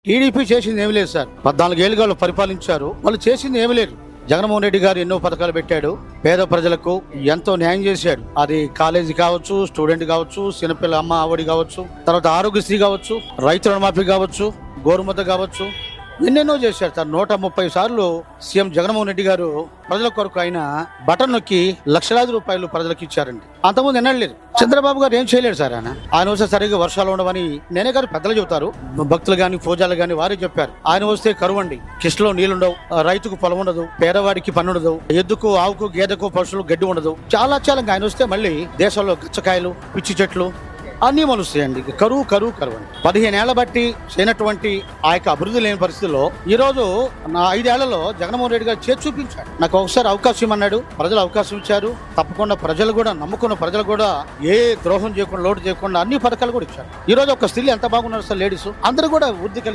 TDP చేసింది ఏమీ లేదు సార్. 14 ఏళ్ళుగా వాళ్ళు పరిపాలించారు. వాళ్ళు చేసింది ఏమీ లేదు. జగన్మోహన్ రెడ్డి గారు ఎన్నో పథకాలు పెట్టాడు. పేద ప్రజలకు ఎంతో న్యాయం చేశాడు. అది కాలేజీ కావచ్చు, స్టూడెంట్ కావచ్చు, చిన్నపిల్ల అమ్మ ఆవిడి కావచ్చు, తర్వాత ఆరోగ్యశ్రీ కావచ్చు, రైతు రుణమాఫీ కావచ్చు, గోరుముద్ద కావచ్చు, ఎన్నెన్నో చేశారు సార్. 130 సార్లు సీఎం జగన్మోహన్ రెడ్డి గారు ప్రజల కొరకు ఆయన బటన్ నొక్కి లక్షలాది రూపాయలు ప్రజలకు ఇచ్చారండి. అంతకుముందు ఎన్నడలేదు. చంద్రబాబు గారు ఏం చేయలేడు సార్. ఆయన వస్తే సరిగ్గా వర్షాలు ఉండవని నేనే గారు పెద్దలు చెబుతారు. భక్తులు గాని పూజలు గాని వారే చెప్పారు. ఆయన వస్తే కరువు అండి, కిష్టలో నీళ్లుండవు, రైతుకు పొలం ఉండదు, పేదవాడికి పన్ను ఉండదు, ఎద్దుకు ఆవుకు గేదెకు పశువులు గడ్డి ఉండదు. చాలా ఆయన వస్తే మళ్ళీ దేశంలో గచ్చకాయలు, పిచ్చి చెట్లు అన్నీ మొలుస్తాయండి. కరువు కరువు కరువు అండి. 15 ఏళ్ల బట్టి చేయనటువంటి ఆ యొక్క అభివృద్ధి లేని పరిస్థితుల్లో ఈ రోజు నా 5 ఏళ్లలో జగన్మోహన్ రెడ్డి గారు చేసి చూపించాడు. నాకు ఒకసారి అవకాశం ఇమ్మన్నాడు, ప్రజలు అవకాశం ఇచ్చారు. తప్పకుండా ప్రజలు కూడా నమ్ముకున్న ప్రజలు కూడా ఏ ద్రోహం చేయకుండా, లోటు చేయకుండా అన్ని పథకాలు కూడా ఇచ్చారు. ఈ రోజు ఒక స్త్రీ ఎంత బాగున్నారు సార్, లేడీస్ అందరూ కూడా వృద్ధి కలిగి